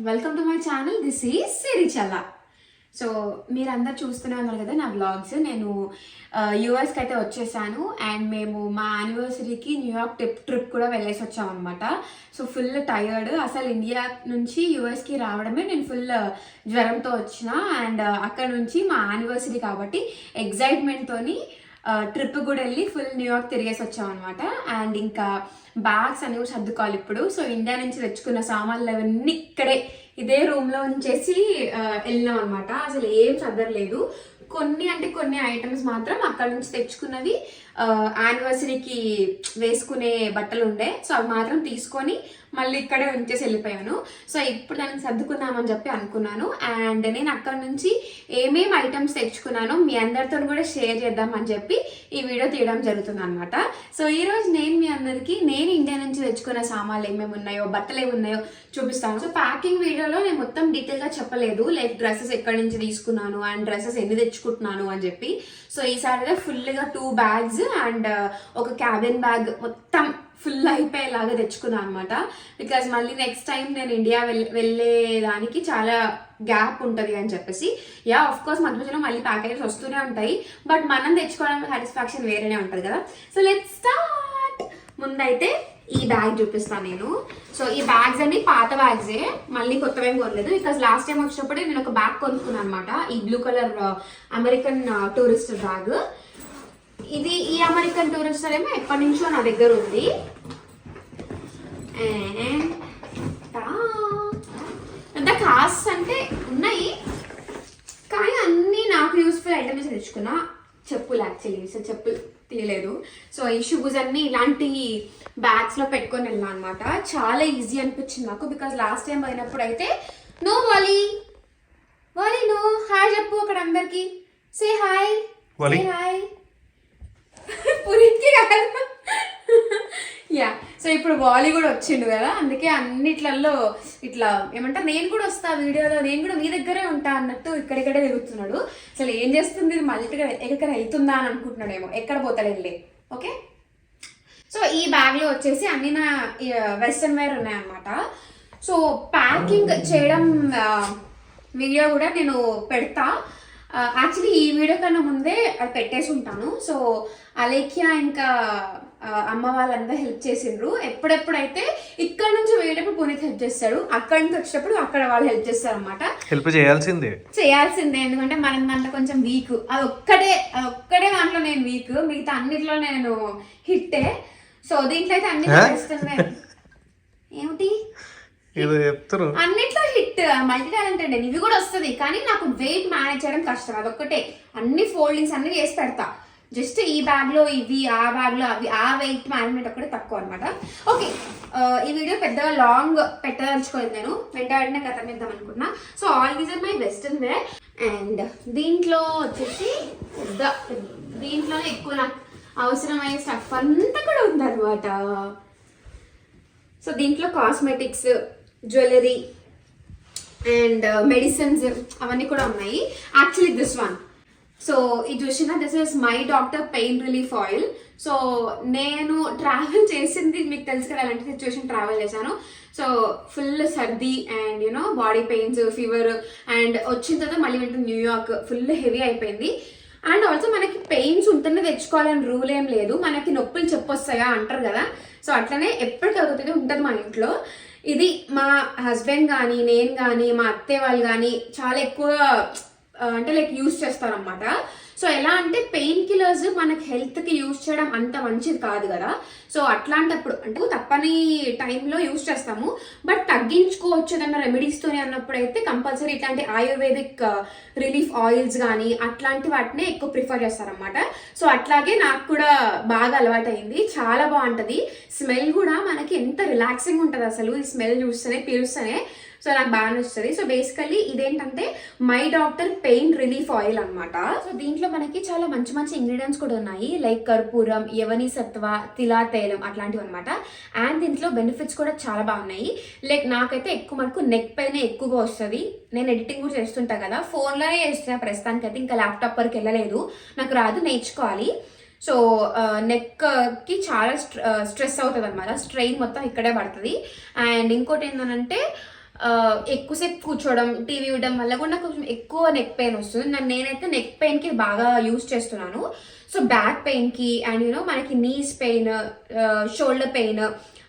Welcome to my channel. This is Sirichalla. So మీరందరు చూస్తూనే ఉన్నారు కదా నా వ్లాగ్స్. నేను యూఎస్కి అయితే వచ్చేసాను అండ్ మేము మా యానివర్సరీకి న్యూయార్క్ ట్రిప్ కూడా వెళ్ళేసి వచ్చాం అనమాట. So full tired. అసలు ఇండియా నుంచి యూఎస్కి రావడమే నేను ఫుల్ జ్వరంతో వచ్చిన అండ్ అక్కడ నుంచి మా యానివర్సరీ కాబట్టి ఎగ్జైట్మెంట్తోని ట్రిప్ కూడా వెళ్ళి ఫుల్ న్యూయార్క్ తిరిగేసి వచ్చాం అనమాట. అండ్ ఇంకా బ్యాగ్స్ అనేవి కూడా సర్దుకోవాలి ఇప్పుడు. సో ఇండియా నుంచి తెచ్చుకున్న సామాన్లు అవన్నీ ఇక్కడే ఇదే రూమ్లో ఉంచేసి వెళ్ళినాం అనమాట. అసలు ఏం సర్దలేదు. కొన్ని ఐటమ్స్ మాత్రం అక్కడ నుంచి తెచ్చుకున్నవి యానివర్సరీకి వేసుకునే బట్టలు ఉండే. సో అవి మాత్రం తీసుకొని మళ్ళీ ఇక్కడే ఉంచేసి వెళ్ళిపోయాను. సో ఇప్పుడు దానికి సర్దుకుందామని చెప్పి అనుకున్నాను. అండ్ నేను అక్కడ నుంచి ఏమేమి ఐటమ్స్ తెచ్చుకున్నానో మీ అందరితో కూడా షేర్ చేద్దామని చెప్పి ఈ వీడియో తీయడం జరుగుతుంది అనమాట. సో ఈరోజు నేను మీ అందరికీ నేను ఇండియా నుంచి తెచ్చుకున్న సామాన్లు ఏమేమి ఉన్నాయో, బట్టలు ఏమి ఉన్నాయో చూపిస్తాను. సో ప్యాకింగ్ వీడియోలో నేను మొత్తం డీటెయిల్గా చెప్పలేదు, లైక్ డ్రెస్సెస్ ఎక్కడి నుంచి తీసుకున్నాను అండ్ డ్రెస్సెస్ ఎన్ని తెచ్చుకుంటున్నాను అని చెప్పి. సో ఈసారి ఫుల్గా 2 బ్యాగ్స్ అండ్ ఒక క్యాబిన్ బ్యాగ్ మొత్తం ఫుల్ అయిపోయేలాగా తెచ్చుకున్నాను అనమాట. బికాజ్ మళ్ళీ నెక్స్ట్ టైం నేను ఇండియా వెళ్ళేదానికి చాలా గ్యాప్ ఉంటుంది అని చెప్పేసి. యా ఆఫ్ కోర్స్ మధ్య మధ్యలో మళ్ళీ ప్యాకేజెస్ వస్తూనే ఉంటాయి, బట్ మనం తెచ్చుకోవడం సాటిస్ఫాక్షన్ వేరేనే ఉంటుంది కదా. So let's start. ముందైతే ఈ బ్యాగ్ చూపిస్తాను నేను. సో ఈ బ్యాగ్స్ అన్ని పాత బ్యాగ్సే, మళ్ళీ కొత్తవేం కొనలేదు. బికాజ్ లాస్ట్ టైం వచ్చినప్పుడే నేను ఒక బ్యాగ్ కొనుక్కున్నాను అనమాట. ఈ blue colour American Tourister bag. ఇది ఈ అమెరికన్ టూరిస్టర్ ఏమో ఎప్పటి నుంచో నా దగ్గర ఉంది. అంత కాస్ట్ అంటే ఉన్నాయి, కానీ అన్నీ నాకు యూస్ఫుల్ ఐటమ్స్ తెచ్చుకున్నా. చెప్పులు యాక్చువల్లీ, సో చెప్పులు తీయలేదు. సో ఈ షూస్ అన్నీ ఇలాంటి బ్యాగ్స్లో పెట్టుకొని వెళ్ళాను అనమాట. చాలా ఈజీ అనిపించింది నాకు. బికాజ్ లాస్ట్ టైం పోయినప్పుడు అయితే నో వాలీ నో హాయ్ చెప్పు అక్కడ అందరికి. Say hi, say hi. పురికి కాదు. యా, సో ఇప్పుడు వాలీ కూడా వచ్చిండు కదా, అందుకే అన్నిట్లలో ఇట్లా ఏమంటారు, నేను కూడా వస్తా వీడియోలో, నేను కూడా మీ దగ్గరే ఉంటా అన్నట్టు ఇక్కడిక్కడే తిరుగుతున్నాడు. అసలు ఏం చేస్తుంది, ఇది మళ్ళీ ఎక్కడ వెళ్తుందా అని అనుకుంటున్నాడేమో, ఎక్కడ పోతాడు వెళ్ళి. ఓకే, సో ఈ బ్యాగ్లో వచ్చేసి అన్ని నా వెస్ట్రన్ వేర్ ఉన్నాయన్నమాట. సో ప్యాకింగ్ చేయడం వీడియో కూడా నేను పెడతా. యాక్చువల్లీ ఈ వీడియో కన్నా ముందే అది పెట్టేసి ఉంటాను. సో అలేఖ్య ఇంకా అమ్మ వాళ్ళందరూ హెల్ప్ చేసిండ్రు. ఎప్పుడెప్పుడైతే ఇక్కడ నుంచి వేయటప్పుడు పునీత్ హెల్ప్ చేస్తాడు, అక్కడి నుంచి వచ్చేటప్పుడు అక్కడ వాళ్ళు హెల్ప్ చేస్తారు అనమాట. హెల్ప్ చేయాల్సిందే, ఎందుకంటే మనం దాంట్లో కొంచెం వీక్. అది ఒక్కటే దాంట్లో నేను వీక్, మిగతా అన్నిట్లో నేను హిట్టే. సో దీంట్లో అయితే అన్ని చేస్తున్నాయి. ఏమిటి అన్నిట్లో హిట్, మల్టీ టాలెంటెడ్. ఇవి కూడా వస్తుంది, కానీ నాకు వెయిట్ మేనేజ్ చేయడం కష్టం. అదొక్కటే. అన్ని ఫోల్డింగ్స్ అన్ని చేసి పెడతా. జస్ట్ ఈ బ్యాగ్లో ఇవి, ఆ బ్యాగ్లో అవి, ఆ వెయిట్ మేనేజ్మెంట్ ఒక్కటే తక్కువ అనమాట. ఓకే, ఈ వీడియో పెద్దగా లాంగ్ పెట్టదలుచుకోలేదు, నేను వెంటనే కథ ఇద్దాం అనుకున్నా. So all these are my western wear. And దీంట్లో వచ్చేసి దీంట్లోనే ఎక్కువ నాకు అవసరమయ్యే స్టఫ్ అంతా కూడా ఉందన్నమాట. సో దీంట్లో కాస్మెటిక్స్, జ్యువెలరీ అండ్ మెడిసిన్స్ అవన్నీ కూడా ఉన్నాయి. యాక్చువల్లీ దిస్ వన్, సో ఇది చూసిన, this is my doctor pain relief oil. So నేను ట్రావెల్ చేసింది మీకు తెలుసు కదా, అలాంటి సిచ్యువేషన్ ట్రావెల్ చేశాను. సో ఫుల్ సర్ది and you know body pains, fever, and వచ్చిన తర్వాత మళ్ళీ వెంటనే న్యూయార్క్ ఫుల్ హెవీ అయిపోయింది. అండ్ ఆల్సో మనకి పెయిన్స్ ఉంటేనే తెచ్చుకోవాలని రూల్ ఏం లేదు, మనకి నొప్పులు చెప్పొస్తాయా అంటారు కదా. సో అట్లనే ఎప్పుడు తగ్గుతుంది ఉంటుంది మా ఇంట్లో. ఇది మా హస్బెండ్ కానీ, నేను కానీ, మా అత్తయ్య వాళ్ళు కానీ చాలా ఎక్కువ అంటే లైక్ యూజ్ చేస్తారనమాట. సో ఎలా అంటే పెయిన్ కిల్లర్స్ మనకి హెల్త్కి యూజ్ చేయడం అంత మంచిది కాదు కదా. సో అట్లాంటప్పుడు అంటే తప్పని టైంలో యూజ్ చేస్తాము, బట్ తగ్గించుకోవచ్చు ఏదన్నా రెమెడీస్తోనే అన్నప్పుడు అయితే కంపల్సరీ ఇట్లాంటి ఆయుర్వేదిక్ రిలీఫ్ ఆయిల్స్ కానీ అట్లాంటి వాటినే ఎక్కువ ప్రిఫర్ చేస్తారనమాట. సో అట్లాగే నాకు కూడా బాగా అలవాటు అయింది, చాలా బాగుంటుంది. స్మెల్ కూడా మనకి ఎంత రిలాక్సింగ్ ఉంటుంది అసలు, ఈ స్మెల్ చూస్తేనే పీలుస్తేనే. సో నాకు బాగా నచ్చుతుంది. సో బేసికల్లీ ఇదేంటంటే my doctor pain relief oil అనమాట. సో దీంట్లో మనకి చాలా మంచి మంచి ఇంగ్రీడియంట్స్ కూడా ఉన్నాయి, లైక్ కర్పూరం, యవని సత్వ, తిలా తైలం అట్లాంటివి అనమాట. అండ్ దీంట్లో బెనిఫిట్స్ కూడా చాలా బాగున్నాయి. లైక్ నాకైతే ఎక్కువ మనకు నెక్ పెయిన్ ఎక్కువగా వస్తుంది. నేను ఎడిటింగ్ కూడా చేస్తుంటా కదా, ఫోన్లోనే చేస్తున్నా ప్రస్తుతానికి అయితే, ఇంకా ల్యాప్టాప్ వరకు వెళ్ళలేదు, నాకు రాదు, నేర్చుకోవాలి. సో నెక్కి చాలా స్ట్రెస్ అవుతుంది అనమాట, స్ట్రెయిన్ మొత్తం ఇక్కడే పడుతుంది. అండ్ ఇంకోటి ఏంటంటే ఎక్కువసేపు కూర్చోవడం టీవీ చూడడం వల్ల కూడా నాకు కొంచెం ఎక్కువ నెక్ పెయిన్ వస్తుంది. నేనైతే నెక్ పెయిన్కి బాగా యూజ్ చేస్తున్నాను. సో బ్యాక్ పెయిన్కి అండ్ మనకి నీస్ పెయిన్, షోల్డర్ పెయిన్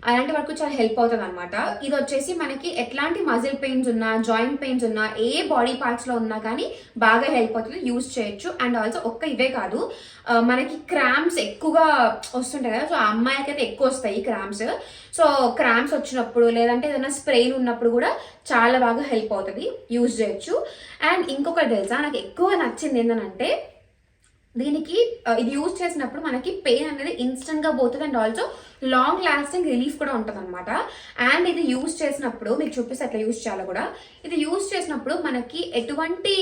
అలాంటి వరకు చాలా హెల్ప్ అవుతుంది అనమాట. ఇది వచ్చేసి మనకి ఎట్లాంటి మజిల్ పెయిన్స్ ఉన్నా, జాయింట్ పెయిన్స్ ఉన్నా, ఏ బాడీ పార్ట్స్లో ఉన్నా కానీ బాగా హెల్ప్ అవుతుంది, యూజ్ చేయొచ్చు. అండ్ ఆల్సో ఇవే కాదు, మనకి క్రాంప్స్ ఎక్కువగా వస్తుంటాయి కదా, సో ఆ అమ్మాయిలకి అయితే ఎక్కువ వస్తాయి క్రాంప్స్. సో క్రాంప్స్ వచ్చినప్పుడు లేదంటే ఏదైనా స్ప్రెయిన్ ఉన్నప్పుడు కూడా చాలా బాగా హెల్ప్ అవుతుంది, యూజ్ చేయొచ్చు. అండ్ ఇంకొకటి తెలుసా, నాకు ఎక్కువ నచ్చింది ఏంటంటే దీనికి ఇది యూజ్ చేసినప్పుడు మనకి పెయిన్ అనేది ఇన్స్టెంట్గా పోతుంది and also long lasting relief కూడా ఉంటుంది అనమాట. అండ్ ఇది యూజ్ చేసినప్పుడు మీకు చూపిస్తే అట్లా యూజ్ చేయాలి కూడా. ఇది యూజ్ చేసినప్పుడు మనకి ఎటువంటి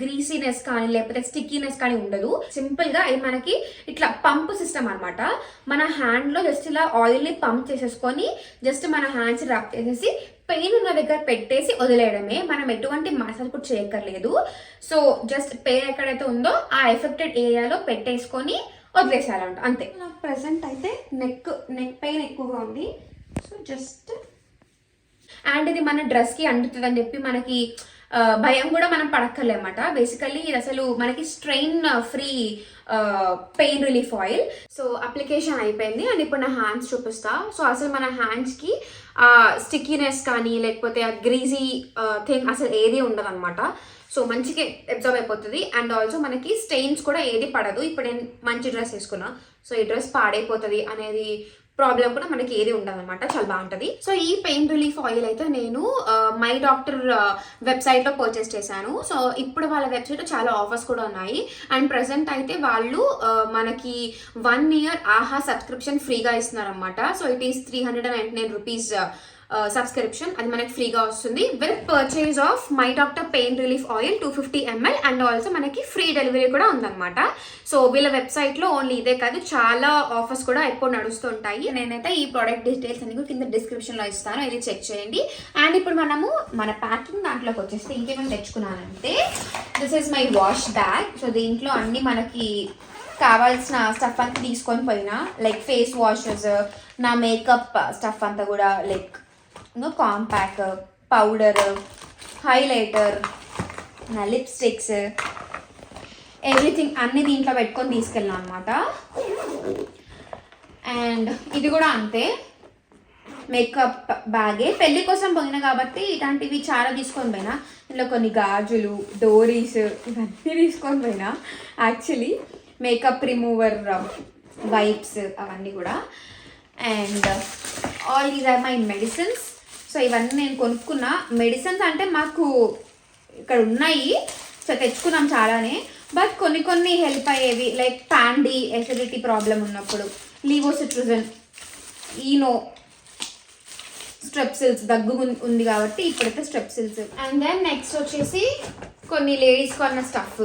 గ్రీసీనెస్ కానీ లేకపోతే స్టిక్కీనెస్ కానీ ఉండదు. సింపుల్గా ఇది మనకి ఇట్లా పంప్ సిస్టమ్ అనమాట. మన హ్యాండ్లో జస్ట్ ఇలా ఆయిల్ని పంప్ చేసేసుకొని జస్ట్ మన హ్యాండ్స్ రబ్ చేసేసి పెయిన్ ఉన్న దగ్గర పెట్టేసి వదిలేయడమే, మనం ఎటువంటి మసాజ్ కూడా చేయక్కర్లేదు. సో జస్ట్ పెయిన్ ఎక్కడైతే ఉందో ఆ ఎఫెక్టెడ్ ఏరియాలో పెట్టేసుకొని వదిలేసేయాలంట, అంతే. నాకు ప్రెసెంట్ అయితే నెక్ పెయిన్ ఎక్కువగా ఉంది. సో జస్ట్ అండ్ ఇది మన డ్రెస్కి అంటుతుంది అని చెప్పి మనకి భయం కూడా మనం పడక్కర్లేమాట. బేసికల్లీ ఇది అసలు మనకి strain free pain relief oil. So application అయిపోయింది అండ్ ఇప్పుడు నా హ్యాండ్స్ చూపిస్తా. సో అసలు మన హ్యాండ్స్కి స్టిక్కీనెస్ కానీ లేకపోతే ఆ గ్రీజీ థింగ్ అసలు ఏది ఉండదు అనమాట. సో మంచిగా అబ్జర్వ్ అయిపోతుంది అండ్ ఆల్సో మనకి స్టెయిన్స్ కూడా ఏది పడదు. ఇప్పుడు నేను మంచి డ్రెస్ వేసుకున్నా, సో ఈ డ్రెస్ పాడైపోతుంది అనేది ప్రాబ్లం కూడా మనకి ఏది ఉండదు అనమాట, చాలా బాగుంటుంది. సో ఈ పెయిన్ రిలీఫ్ ఆయిల్ అయితే నేను మై డాక్టర్ వెబ్సైట్లో పర్చేస్ చేశాను. సో ఇప్పుడు వాళ్ళ వెబ్సైట్లో చాలా ఆఫర్స్ కూడా ఉన్నాయి. అండ్ ప్రెసెంట్ అయితే వాళ్ళు మనకి 1 year ఆహా సబ్స్క్రిప్షన్ ఫ్రీగా ఇస్తున్నారు అనమాట. So it is 399 rupees subscription, అది మనకి ఫ్రీగా వస్తుంది with purchase of my doctor pain relief oil 250 ml and also మనకి ఫ్రీ డెలివరీ కూడా ఉందన్నమాట. సో వీళ్ళ వెబ్సైట్లో ఓన్లీ ఇదే కాదు, చాలా ఆఫర్స్ కూడా ఎప్పుడు నడుస్తుంటాయి. నేనైతే ఈ ప్రోడక్ట్ డీటెయిల్స్ అన్ని కింద డిస్క్రిప్షన్లో ఇస్తాను, ఇది చెక్ చేయండి. అండ్ ఇప్పుడు మనము మన ప్యాకింగ్ దాంట్లోకి వచ్చేస్తే ఇంకేమైనా తెచ్చుకున్నానంటే this is my wash bag. So దీంట్లో అన్ని మనకి కావాల్సిన స్టఫ్ అంతా తీసుకొని పోయినా, లైక్ ఫేస్ వాషెస్, నా మేకప్ స్టఫ్ అంతా కూడా, లైక్ కాంపాక్ట్ పౌడర్, హైలైటర్, నా లిప్స్టిక్స్, ఎవ్రీథింగ్ అన్ని దీంట్లో పెట్టుకొని తీసుకెళ్ళాను అనమాట. అండ్ ఇది కూడా అంతే, మేకప్ బ్యాగే. పెళ్ళి కోసం పోయినా కాబట్టి ఇలాంటివి చాలా తీసుకొని పోయినా. ఇందులో కొన్ని గాజులు, డోరీస్ ఇవన్నీ తీసుకొని పోయినా. యాక్చువల్లీ మేకప్ రిమూవర్, వైప్స్ అవన్నీ కూడా. And all these are my medicines. So ఇవన్నీ నేను కొనుక్కున్నా. మెడిసిన్స్ అంటే మాకు ఇక్కడ ఉన్నాయి, సో తెచ్చుకున్నాం చాలానే. బట్ కొన్ని హెల్ప్ అయ్యేవి, లైక్ ప్యాండీ ఎసిడిటీ ప్రాబ్లం ఉన్నప్పుడు, లీవోసిట్రిజన్, ఈనో, స్ట్రెప్సిల్స్ దగ్గు ఉంది కాబట్టి ఇప్పుడైతే స్ట్రెప్సిల్స్. అండ్ దెన్ నెక్స్ట్ వచ్చేసి కొన్ని లేడీస్ కొన్న స్టఫ్,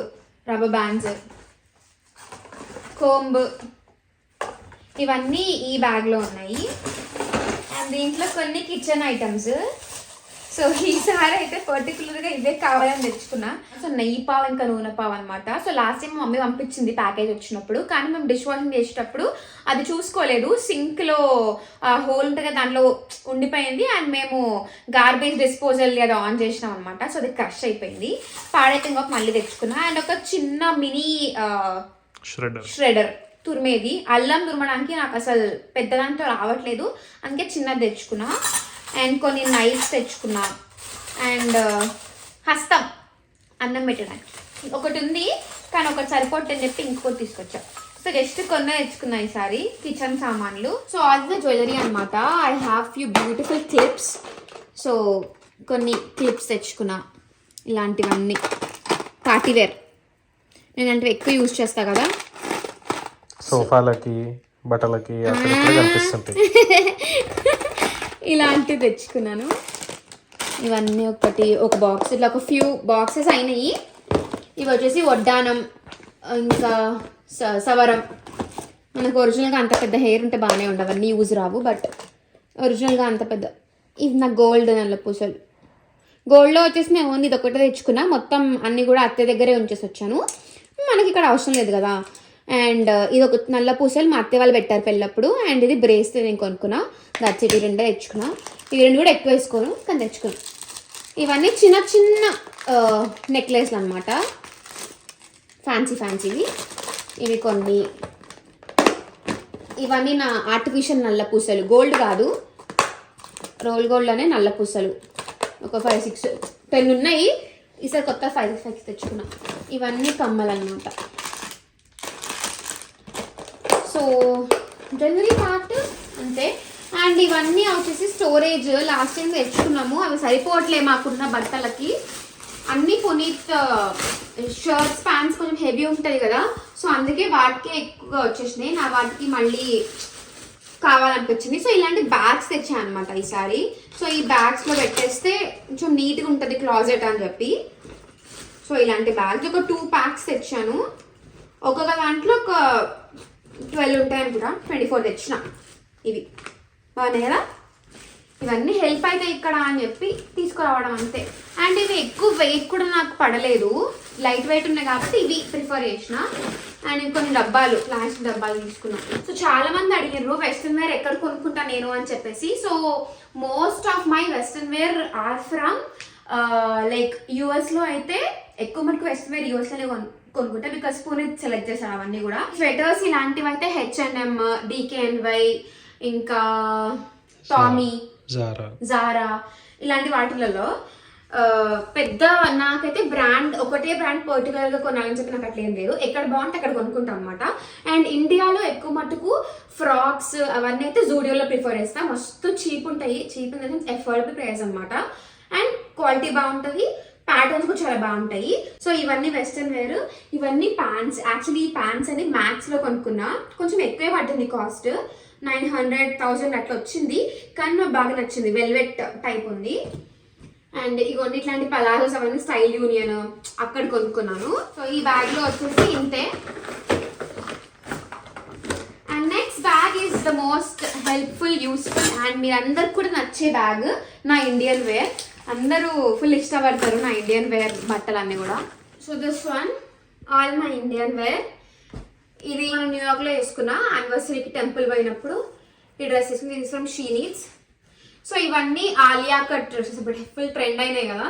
రబ్బర్ బ్యాండ్స్, కోంబ్, ఇవన్నీ ఈ బ్యాగ్లో ఉన్నాయి. అండ్ దీంట్లో కొన్ని కిచెన్ ఐటమ్స్. సో ఈసారి అయితే పర్టికులర్గా ఇవే కావాలని తెచ్చుకున్నా. సో నెయ్యి పావు ఇంకా నూనె పావు అనమాట. సో లాస్ట్ టైం మమ్మీ పంపించింది ప్యాకేజ్ వచ్చినప్పుడు, కానీ మేము డిష్ వాషింగ్ చేసేటప్పుడు అది చూసుకోలేదు, సింక్లో హోల్ ఉంటుంది దాంట్లో ఉండిపోయింది. అండ్ మేము గార్బేజ్ డిస్పోజల్ అది ఆన్ చేసినాం అనమాట. సో అది క్రష్ అయిపోయింది, పాడైతే ఇంకొక మళ్ళీ తెచ్చుకున్నా. అండ్ ఒక చిన్న మినీ ష్రెడర్ తురిమేది, అల్లం తురమడానికి నాకు అసలు పెద్దదాంతో రావట్లేదు, అందుకే చిన్నది తెచ్చుకున్నా. అండ్ కొన్ని నైఫ్స్ తెచ్చుకున్నా. అండ్ హస్తం అన్నం పెట్టడానికి ఒకటి ఉంది, కానీ ఒకటి సరిపోతుందని చెప్పి ఇంకోటి తీసుకొచ్చా. సో జస్ట్ కొన్ని తెచ్చుకున్నా ఈసారి కిచెన్ సామాన్లు. సో ఆల్ ద జ్యువెలరీ అనమాట. I have few beautiful clips. So కొన్ని క్లిప్స్ తెచ్చుకున్నా, ఇలాంటివన్నీ పార్టీవేర్. నేను అంటే ఎక్కువ యూజ్ చేస్తా కదా, సోఫాలకి, బట్టలకి కనిపిస్తుంటాయి. ఇలాంటివి తెచ్చుకున్నాను. ఇవన్నీ ఒక బాక్స్, ఇట్లా ఒక ఫ్యూ బాక్సెస్ అయినాయి. ఇవి వచ్చేసి వడ్డానం, ఇంకా సవరం. మనకు ఒరిజినల్గా అంత పెద్ద హెయిర్ ఉంటే బాగానే ఉండవు, అన్నీ యూజ్ రావు. బట్ ఒరిజినల్గా అంత పెద్ద. ఇది నా గోల్డ్ నల్ల పూసలు. గోల్డ్లో వచ్చేసి నేను ఓన్లీ ఇది ఒకటే తెచ్చుకున్నా, మొత్తం అన్నీ కూడా అత్తయ్య దగ్గరే ఉంచేసి వచ్చాను, మనకి ఇక్కడ అవసరం లేదు కదా. అండ్ ఇది ఒక నల్ల పూసలు మా అత్తయ్య వాళ్ళు పెట్టారు పెళ్ళప్పుడు. అండ్ ఇది బ్రేస్లెట్ నేను కొనుక్కున్నా, దట్స్ ఇట్. ఈ రెండే తెచ్చుకున్నా. ఇవి రెండు కూడా ఎక్కువ వేసుకోను, కానీ తెచ్చుకున్నా. ఇవన్నీ చిన్న చిన్న నెక్లెస్లు అనమాట, ఫ్యాన్సీవి. ఇవి కొన్ని, ఇవన్నీ నా ఆర్టిఫిషియల్ నల్ల పూసలు, గోల్డ్ కాదు, రోల్ గోల్డ్లోనే నల్ల పూసలు. ఒక 5, 6, 10 ఉన్నాయి. ఈసారి కొత్త 5, 6 తెచ్చుకున్నా. ఇవన్నీ కమ్మలు అనమాట. సో జ్యువెలరీ పార్ట్ అంతే. అండ్ ఇవన్నీ వచ్చేసి స్టోరేజ్, లాస్ట్ టైం తెచ్చుకున్నాము, అవి సరిపోవట్లే మాకున్న బట్టలకి. అన్ని పునీత్ షర్ట్స్, ప్యాంట్స్ కొంచెం హెవీ ఉంటుంది కదా, సో అందుకే వాటికే ఎక్కువగా వచ్చేసినాయి. నా వాటికి మళ్ళీ కావాలనిపించింది. సో ఇలాంటి బ్యాగ్స్ తెచ్చాను అనమాట ఈసారి. సో ఈ బ్యాగ్స్లో పెట్టేస్తే కొంచెం నీట్గా ఉంటుంది క్లాజెట్ అని చెప్పి. సో ఇలాంటి బ్యాగ్స్ ఒక 2 ప్యాక్స్ తెచ్చాను. ఒక్కొక్క దాంట్లో ఒక 12 ఉంటాయని కూడా 24 తెచ్చిన. ఇవి బాగున్నాయి కదా. ఇవన్నీ హెల్ప్ అవుతాయి ఇక్కడ అని చెప్పి తీసుకురావడం అంతే. అండ్ ఇవి ఎక్కువ వెయిట్ కూడా నాకు పడలేదు, లైట్ వెయిట్ ఉన్నాయి కాబట్టి ఇవి ప్రిఫర్ చేసిన. అండ్ ఇంకొన్ని డబ్బాలు, ప్లాస్టిక్ డబ్బాలు తీసుకున్నాం. సో చాలా మంది అడిగారు వెస్ట్రన్ వేర్ ఎక్కడ కొనుక్కుంటా నేను అని చెప్పేసి. So most of my western wear are from like యూఎస్లో అయితే ఎక్కువ మటుకు వెస్ట్రన్ వేర్ యూఎస్లోనే కొనుక్కుంటా, బికాస్ పునీత్ సెలెక్ట్ చేశాను అవన్నీ కూడా. స్వెటర్స్ ఇలాంటివి అయితే H&M, DKNY, ఇంకా టామీ, జారా ఇలాంటి వాటిలలో పెద్ద నాకైతే బ్రాండ్ ఒకటే బ్రాండ్ పర్టికులర్గా కొనాలని చెప్పి నాకు అట్లా ఏం లేదు, ఎక్కడ బాగుంటే అక్కడ కొనుక్కుంటాం అనమాట. అండ్ ఇండియాలో ఎక్కువ మటుకు ఫ్రాక్స్ అవన్నీ అయితే జూడియోలో ప్రిఫర్ చేస్తాం. మస్తు చీప్ ఉంటాయి, cheap in the sense affordable price అనమాట. అండ్ క్వాలిటీ బాగుంటుంది, ప్యాటర్న్స్ కూడా చాలా బాగుంటాయి. సో ఇవన్నీ వెస్ట్రన్ వేర్. ఇవన్నీ ప్యాంట్స్. యాక్చువల్లీ ఈ ప్యాంట్స్ అని మ్యాక్స్లో కొనుక్కున్నా, కొంచెం ఎక్కువే పడుతుంది కాస్ట్, 900,000 అట్లా వచ్చింది. కానీ నాకు బాగా నచ్చింది, వెల్వెట్ టైప్ ఉంది. అండ్ ఇవన్నీ ఇట్లాంటి పలాజోస్ అవన్నీ స్టైల్ యూనియన్ అక్కడ కొనుక్కున్నాను. సో ఈ బ్యాగ్లో వచ్చేసి ఇంతే. And next bag is the most helpful, useful and మీరందరికి కూడా నచ్చే బ్యాగ్, నా ఇండియన్ వేర్. అందరూ ఫుల్ ఇష్టపడతారు నా ఇండియన్ వేర్ బట్టలన్నీ కూడా. So this one all my Indian wear. ఇది మనం న్యూయార్క్లో వేసుకున్నా యానివర్సరీకి టెంపుల్ పోయినప్పుడు ఈ డ్రెస్ వేసుకుని. ఇది ఫ్రమ్ షీ నీడ్స్. సో ఇవన్నీ ఆలియా కట్ డ్రెస్సెస్, ఇప్పుడు ఫుల్ ట్రెండ్ అయినాయి కదా.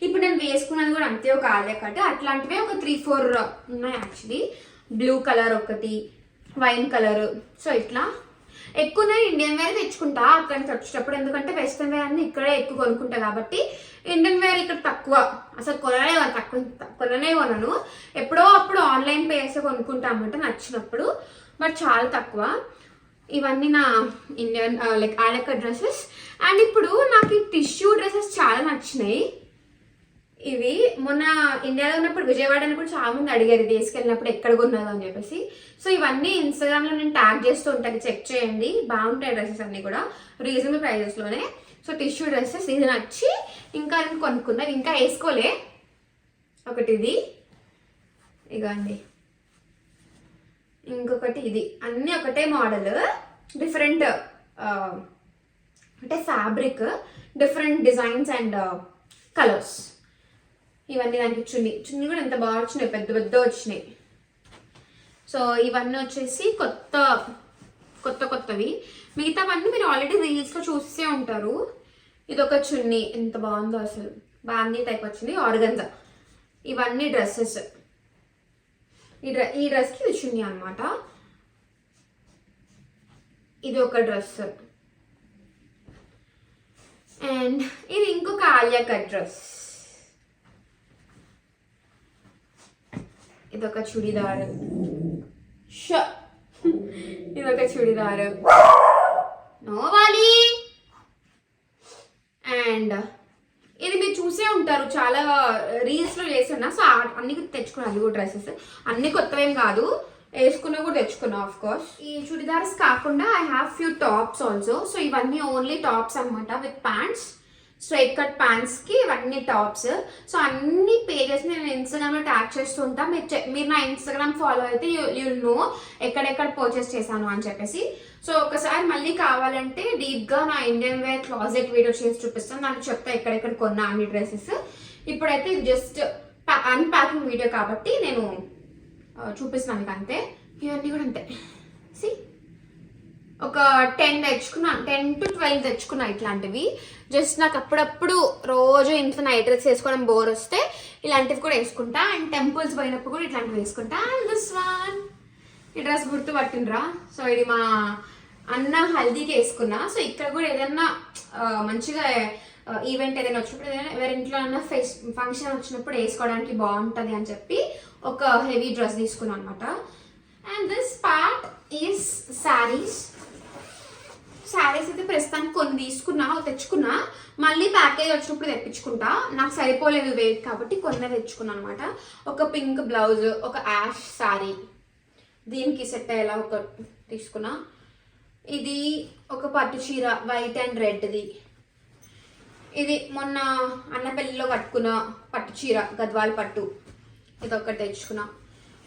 ఇప్పుడు నేను వేసుకున్నది కూడా అంతే, ఒక ఆలియా కట్. అట్లాంటివే ఒక 3-4 ఉన్నాయి యాక్చువల్లీ. బ్లూ కలర్ ఒకటి, వైన్ కలర్. సో ఇట్లా ఎక్కువ నేను ఇండియన్ వేర్ తెచ్చుకుంటా అక్కడ నుంచి వచ్చేటప్పుడు, ఎందుకంటే వెస్ట్రన్ వేర్ అన్ని ఇక్కడే ఎక్కువ కొనుక్కుంటా కాబట్టి. ఇండియన్ వేర్ ఇక్కడ తక్కువ, అసలు కొననే కొనను. ఎప్పుడో అప్పుడు ఆన్లైన్ పేస్ కొనుక్కుంటా అన్నమాట నచ్చినప్పుడు, బట్ చాలా తక్కువ. ఇవన్నీ నా ఇండియన్ లైక్ ఆలక డ్రెస్సెస్. అండ్ ఇప్పుడు నాకు ఈ టిష్యూ డ్రెస్సెస్ చాలా నచ్చినాయి. ఇవి మొన్న ఇండియాలో ఉన్నప్పుడు విజయవాడని కూడా చాలా మంది అడిగారు ఇది తీసుకెళ్ళినప్పుడు ఎక్కడ కొన్నారు అని చెప్పేసి. సో ఇవన్నీ ఇన్స్టాగ్రామ్లో నేను ట్యాగ్ చేస్తూ ఉంటాను, చెక్ చేయండి, బాగుంటాయి డ్రెస్సెస్ అన్నీ కూడా రీజనబుల్ ప్రైజెస్లోనే. సో టిష్యూ డ్రెస్సెస్ ఇది నచ్చి ఇంకా నేను కొనుక్కున్నాను, ఇంకా వేసుకోలే. ఒకటి ఇది, ఇగండి, ఇంకొకటి ఇది. అన్నీ ఒకటే మోడల్, డిఫరెంట్ అంటే fabric, different designs and colours. ఇవన్నీ దానికి చున్నీ కూడా ఎంత బాగా వచ్చినాయి, పెద్ద వచ్చినాయి. సో ఇవన్నీ వచ్చేసి కొత్తవి. మిగతావన్నీ మీరు ఆల్రెడీ రీల్స్లో చూసే ఉంటారు. ఇదొక చున్నీ, ఎంత బాగుందో అసలు, బాందీ టైప్ వచ్చింది, ఆర్గంజా. ఇవన్నీ డ్రెస్సెస్. ఈ డ్రెస్కి ఇది చున్నీ అనమాట. ఇది ఒక డ్రెస్. అండ్ ఇది ఇంకొక ఆలియా కట్ డ్రెస్. ఇదొక చుడిదార్. ఇదొక చుడిదార్. నోవాలి. అండ్ ఇది మీరు చూసే ఉంటారు, చాలా రీల్స్లో చేస్తున్నా. సో అన్ని తెచ్చుకున్నాను, అవి కూడా డ్రెస్సెస్ అన్ని కొత్తవేం కాదు, వేసుకున్నా కూడా తెచ్చుకున్నా ఆఫ్ కోర్స్. ఈ చుడిదార్స్ కాకుండా I have few tops also. So ఇవన్నీ ఓన్లీ టాప్స్ అనమాట విత్ ప్యాంట్స్, స్ట్రైట్ కట్ ప్యాంట్స్కి ఇవన్నీ టాప్స్. సో అన్ని పేజెస్ నేను ఇన్స్టాగ్రామ్లో ట్యాగ్ చేస్తుంటా. మీరు నా ఇన్స్టాగ్రామ్ ఫాలో అయితే యుల్ నో ఎక్కడెక్కడ పర్చేస్ చేశాను అని చెప్పేసి. సో ఒకసారి మళ్ళీ కావాలంటే డీప్గా నా ఇండియన్ వేర్ క్లాజెట్ వీడియో చేసి చూపిస్తాను, దానికి చెప్తా ఎక్కడెక్కడ కొన్నా అన్ని డ్రెస్సెస్. ఇప్పుడైతే ఇది జస్ట్ అన్ప్యాకింగ్ వీడియో కాబట్టి నేను చూపిస్తున్నాను మీకు అంతే. ఇవన్నీ కూడా అంతే. సి ఒక 10 తెచ్చుకున్నాను, 10 to 12 తెచ్చుకున్నా ఇట్లాంటివి. జస్ట్ నాకు అప్పుడప్పుడు రోజు ఇంట్లో నైట్ డ్రెస్ వేసుకోవడం బోర్ వస్తే ఇలాంటివి కూడా వేసుకుంటా. అండ్ టెంపుల్స్ పోయినప్పుడు కూడా ఇట్లాంటివి వేసుకుంటా. అండ్ దిస్ వన్, ఈ డ్రెస్ గుర్తు పట్టినరా? సో ఇది మా అన్న హల్దీకి వేసుకున్నా. సో ఇక్కడ కూడా ఏదన్నా మంచిగా ఈవెంట్ ఏదైనా వచ్చినప్పుడు, ఏదైనా ఎవరి ఇంట్లో అన్న ఫంక్షన్ వచ్చినప్పుడు వేసుకోవడానికి బాగుంటుంది అని చెప్పి ఒక హెవీ డ్రెస్ తీసుకున్నాను అనమాట. And this part is saris. Saris అయితే ప్రస్తుతానికి కొన్ని తీసుకున్నా, తెచ్చుకున్నా. మళ్ళీ ప్యాకేజ్ వచ్చినప్పుడు తెప్పించుకుంటా. నాకు సరిపోలేదు వెయిట్ కాబట్టి కొన్ని తెచ్చుకున్నా అనమాట. ఒక పింక్ బ్లౌజ్, ఒక యాష్ శారీ, దీనికి సెట్ అయ్యేలా ఒక తీసుకున్నా. ఇది ఒక పట్టు చీర, వైట్ అండ్ రెడ్ది. ఇది మొన్న అన్న పెళ్ళిలో కట్టుకున్న పట్టు చీర, గద్వాల పట్టు, ఇది ఒకటి తెచ్చుకున్నా.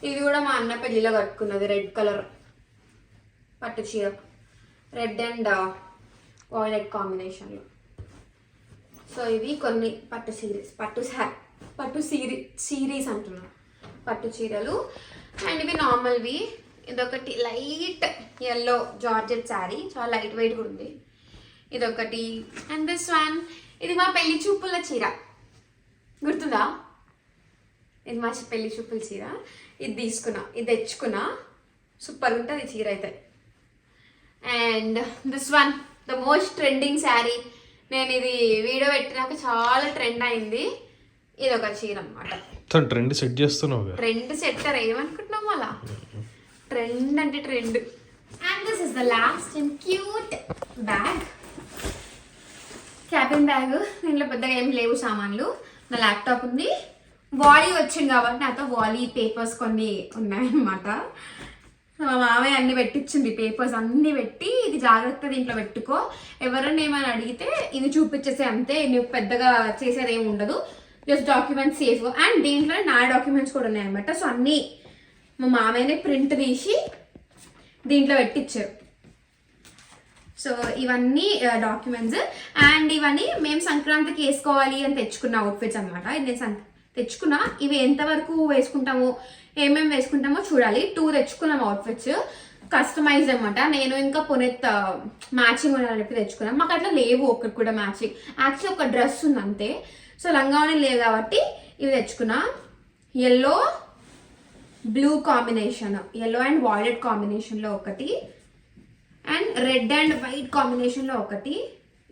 ఇది కూడా మా అన్న పెళ్ళిలో కట్టుకున్నది, రెడ్ కలర్ పట్టు చీర, రెడ్ అండ్ వాయిలెట్ కాంబినేషన్లో. సో ఇవి కొన్ని పట్టు సిరీస్, సిరీస్ అంటున్నా, పట్టు చీరలు. అండ్ ఇవి నార్మల్వి. ఇదొకటి లైట్ ఎల్లో జార్జెట్ శారీ, చాలా లైట్ వెయిట్ కూడా ఉంది. ఇదొకటి. అండ్ దిస్ వన్, ఇది మా పెళ్లి చూపుల చీర, గుర్తుందా? ఇది మా పెళ్లి చూపుల చీర. ఇది తీసుకున్నా, ఇది తెచ్చుకున్నా. సూపర్ ఉంటుంది ఈ చీర అయితే. And this one, the most trending sari. నేను ఇది వీడియో పెట్టినాక చాలా ట్రెండ్ అయింది. ఇది ఒక చీర అనమాట. ట్రెండ్ సెట్ చేస్తున్నావు. ట్రెండ్ సెట్టర్ ఏమనుకుంటున్నాం అలా, ట్రెండ్ అంటే trend. And this is the last and cute bag, cabin bag. దీంట్లో పెద్దగా ఏం లేవు సామాన్లు. నా ల్యాప్టాప్ ఉంది, వాలీ వచ్చింది కాబట్టి నాతో వాలీ పేపర్స్ కొన్ని ఉన్నాయన్నమాట. మా మామయ్య అన్ని పెట్టించింది, పేపర్స్ అన్ని పెట్టి, ఇది జాగ్రత్త దీంట్లో పెట్టుకో, ఎవరైనా ఏమైనా అడిగితే ఇది చూపించేసే, అంతే, నువ్వు పెద్దగా చేసేది ఏమి ఉండదు, జస్ట్ డాక్యుమెంట్స్ సేఫ్. అండ్ దీంట్లో నా డాక్యుమెంట్స్ కూడా ఉన్నాయన్నమాట. సో అన్నీ మా మామయ్యనే ప్రింట్ తీసి దీంట్లో పెట్టించారు. సో ఇవన్నీ డాక్యుమెంట్స్. అండ్ ఇవన్నీ మేము సంక్రాంతికి వేసుకోవాలి అని తెచ్చుకున్న అవుట్ఫిట్స్ అనమాట. ఇది నేను తెచ్చుకున్నా. ఇవి ఎంతవరకు వేసుకుంటామో, ఏమేమి వేసుకుంటామో చూడాలి. 2 తెచ్చుకున్నాం అవుట్ఫిట్స్, కస్టమైజ్ అనమాట. నేను ఇంకా పునీత్ మ్యాచింగ్ ఉండాలని చెప్పి తెచ్చుకున్నాం. మాకు అట్లా లేవు ఒకటి కూడా మ్యాచింగ్. యాక్చువల్లీ ఒక డ్రెస్ ఉంది అంతే. సో లంగావని లేవు కాబట్టి ఇవి తెచ్చుకున్నా. Yellow blue combination, yellow and violet కాంబినేషన్లో ఒకటి, అండ్ రెడ్ అండ్ వైట్ కాంబినేషన్లో ఒకటి.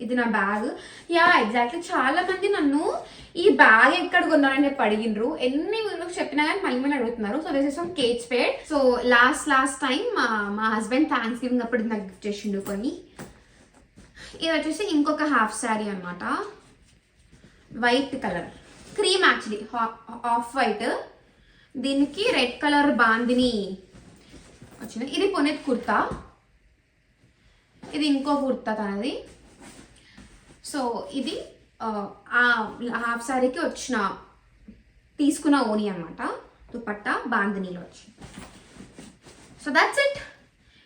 ఇది నా బ్యాగ్. యా ఎగ్జాక్ట్లీ, చాలా మంది నన్ను ఈ బ్యాగ్ ఎక్కడ కొన్నారని చెప్పి అడిగినరు. ఎన్ని వీళ్ళకి చెప్పినా కానీ మళ్ళీ అడుగుతున్నారు. So this is from Kate Spade. So last time మా హస్బెండ్ థ్యాంక్స్ గివింగ్ అప్పుడు నాకు గిఫ్ట్ చేసిండు కొన్ని. ఇది వచ్చేసి ఇంకొక హాఫ్ శారీ అనమాట, white colour, cream actually, off white. దీనికి రెడ్ కలర్ బాందిని వచ్చింది. ఇది పునీత్ కుర్తా, ఇది ఇంకో కుర్తా తనది. సో ఇది హాఫ్ శారీకి వచ్చిన తీసుకున్న ఓని అనమాట, దుపట్టా బాందినీలో వచ్చి. So that's it.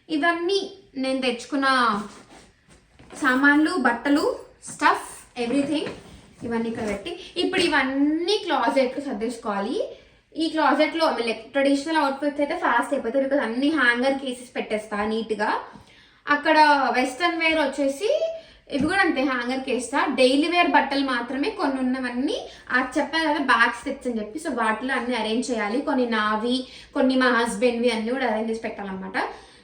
ఇవన్నీ నేను తెచ్చుకున్న సామాన్లు, బట్టలు, స్టఫ్, ఎవ్రీథింగ్. ఇవన్నీ ఇక్కడ పెట్టి ఇప్పుడు ఇవన్నీ క్లాజెట్లో సర్దేసుకోవాలి. ఈ క్లాజెట్లో లైక్ ట్రెడిషనల్ అవుట్ఫిట్స్ అయితే ఫాస్ట్ అయిపోతాయి, బికాజ్ అన్ని హ్యాంగర్ కేసెస్ పెట్టేస్తా నీట్గా. అక్కడ వెస్ట్రన్ వేర్ వచ్చేసి ఇవి కూడా అంతే, హ్యాంగర్ కేస్తా. డైలీ వేర్ బట్టలు మాత్రమే కొన్ని ఉన్నవన్నీ చెప్పాను కదా బ్యాగ్స్ తెచ్చని చెప్పి, సో వాటిలో అన్ని అరేంజ్ చేయాలి. కొన్ని నావి, కొన్ని మా హస్బెండ్వి అన్నీ కూడా అరేంజ్ చేసి పెట్టాలన్నమాట.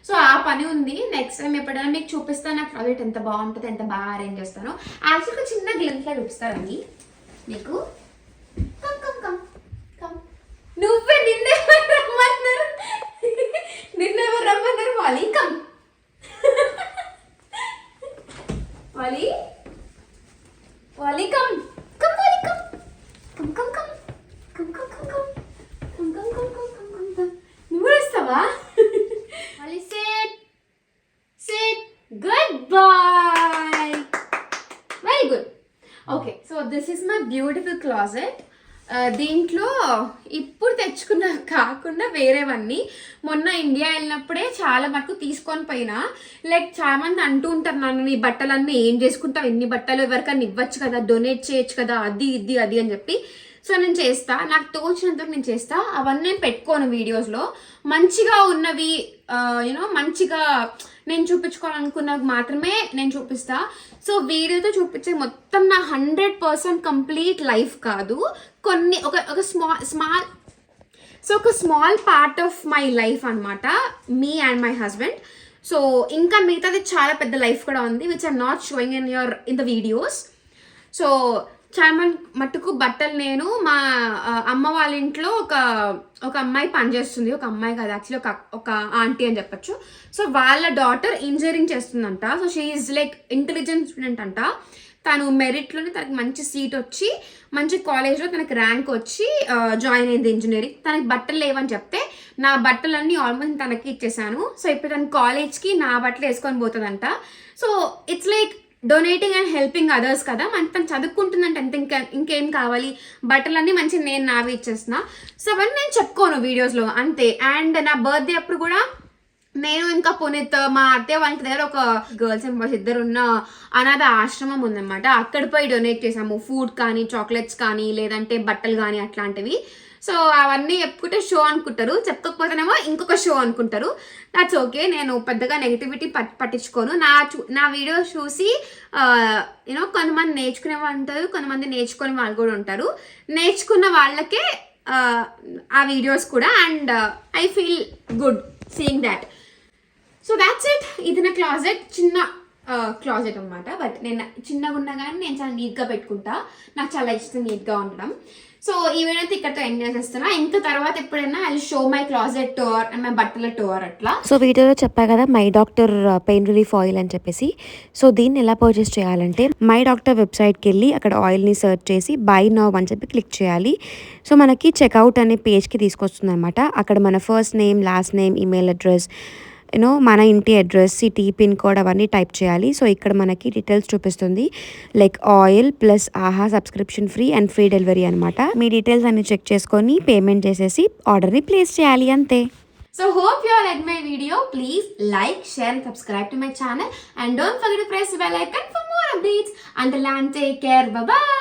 సో ఆ పని ఉంది. నెక్స్ట్ టైం ఎప్పుడైనా మీకు చూపిస్తాను నా క్లాజెట్ ఎంత బాగుంటుంది, ఎంత బాగా అరేంజ్ చేస్తాను. యాక్చువల్గా చిన్న గ్లింప్స్లో చూపిస్తారండి మీకు. కమ్ కమ్ కమ్ కమ్, నువ్వే నిన్నెవరు రమ్మన్నారు, నిన్నెవరు రమ్మన్నారు Wally, come Wally, Wally come come, Wally come come come come come come come come come come come come come come come. నువ్వు వస్తావా? Wally sit sit, good boy, very good. Okay, so this is my beautiful closet. దీంట్లో ఇప్పుడు తెచ్చుకున్న కాకుండా వేరేవన్నీ మొన్న India వెళ్ళినప్పుడే చాలా మటుకు తీసుకొని పోయినా. లైక్ చాలా మంది అంటూ ఉంటారు నన్ను, నీ బట్టలన్నీ ఏం చేసుకుంటావు, ఎన్ని బట్టలు ఎవరికన్నా ఇవ్వచ్చు కదా, డొనేట్ చేయొచ్చు కదా, అది ఇది అది అని చెప్పి. సో నేను చేస్తా, నాకు తోచినంత నేను చేస్తా. అవన్నీ నేను పెట్టుకోను వీడియోస్లో. మంచిగా ఉన్నవి యూనో మంచిగా నేను చూపించుకోవాలనుకున్నది మాత్రమే నేను చూపిస్తా. సో వీడియోతో చూపించే మొత్తం నా 100% కంప్లీట్ లైఫ్ కాదు, కొన్ని ఒక small part of my life అనమాట, me and my husband. So ఇంకా మిగతాది చాలా పెద్ద లైఫ్ కూడా ఉంది, which are not showing in the videos. So చాలా మట్టుకు బట్టలు నేను మా అమ్మ వాళ్ళ ఇంట్లో ఒక అమ్మాయి పనిచేస్తుంది, ఒక అమ్మాయి కాదు యాక్చువల్లీ ఒక ఆంటీ అని చెప్పచ్చు. సో వాళ్ళ డాటర్ ఇంజనీరింగ్ చేస్తుందంట. So she is like intelligent student అంట. తను మెరిట్లోనే తనకి మంచి సీట్ వచ్చి మంచి కాలేజ్లో తనకి ర్యాంక్ వచ్చి జాయిన్ అయింది ఇంజనీరింగ్. తనకి బట్టలు లేవని చెప్తే నా బట్టలన్నీ ఆల్మోస్ట్ తనకి ఇచ్చేసాను. సో ఇప్పుడు తన కాలేజ్కి నా బట్టలు వేసుకొని పోతుందంట. So it's like donating and helping others కదా. తను చదువుకుంటుందంటే అంత ఇంకేం కావాలి, బట్టలన్నీ మంచి నేను నావి ఇచ్చేస్తున్నా. సో అవన్నీ నేను చెప్పుకోను వీడియోస్లో అంతే. అండ్ నా బర్త్డే అప్పుడు కూడా నేను ఇంకా పునీత్ మా అత్తయ్య వాళ్ళ దగ్గర ఒక గర్ల్స్ అండ్ బాయ్స్ ఇద్దరు ఉన్న అనాథ ఆశ్రమం ఉందన్నమాట. అక్కడ పోయి డొనేట్ చేసాము, ఫుడ్ కానీ చాక్లెట్స్ కానీ లేదంటే బట్టలు కానీ అట్లాంటివి. సో అవన్నీ చెప్పుకుంటే షో అనుకుంటారు, చెప్పకపోతేనేమో ఇంకొక షో అనుకుంటారు. దాట్స్ ఓకే, నేను పెద్దగా నెగిటివిటీ పట్టించుకోను. నా వీడియో చూసి యూనో కొంతమంది నేర్చుకునే వాళ్ళు ఉంటారు, కొంతమంది నేర్చుకునే వాళ్ళు కూడా ఉంటారు. నేర్చుకున్న వాళ్ళకే ఆ వీడియోస్ కూడా, and I feel good seeing that. So that's it. ఇది నా క్లాజెట్, చిన్న క్లాజెట్ అనమాట. బట్ నేను చిన్నగా ఉన్నా కానీ నేను చాలా నీట్గా పెట్టుకుంటా, నాకు చాలా ఇష్టం నీట్గా ఉండడం. సో ఈ వీడియో అయితే ఇక్కడతో ఎంజాయ్ చేస్తున్నా. ఇంకా తర్వాత ఎప్పుడైనా I show my closet tour and my బట్టల టూర్ అట్లా. సో వీడియోలో చెప్పా కదా my doctor pain relief oil అని చెప్పేసి. సో దీన్ని ఎలా పర్చేస్ చేయాలంటే మై డాక్టర్ వెబ్సైట్కి వెళ్ళి అక్కడ ఆయిల్ని సెర్చ్ చేసి బై నౌ అని చెప్పి క్లిక్ చేయాలి. సో మనకి చెక్అవుట్ అనే పేజ్కి తీసుకొస్తుంది అనమాట. అక్కడ మన first name, last name, email address, you know మన ఇంటి అడ్రస్, సిటీ, పిన్ కోడ్ అవన్నీ టైప్ చేయాలి. సో ఇక్కడ మనకి డీటెయిల్స్ చూపిస్తుంది, లైక్ ఆయిల్ ప్లస్ ఆహా subscription free and free delivery అనమాట. మీ డీటెయిల్స్ అన్ని చెక్ చేసుకొని పేమెంట్ చేసేసి ఆర్డర్ని ప్లేస్ చేయాలి, అంతే. So hope you all like my video. Please like, share and subscribe to my channel. And don't forget to press the bell icon for more updates. Until then, take care. Bye-bye.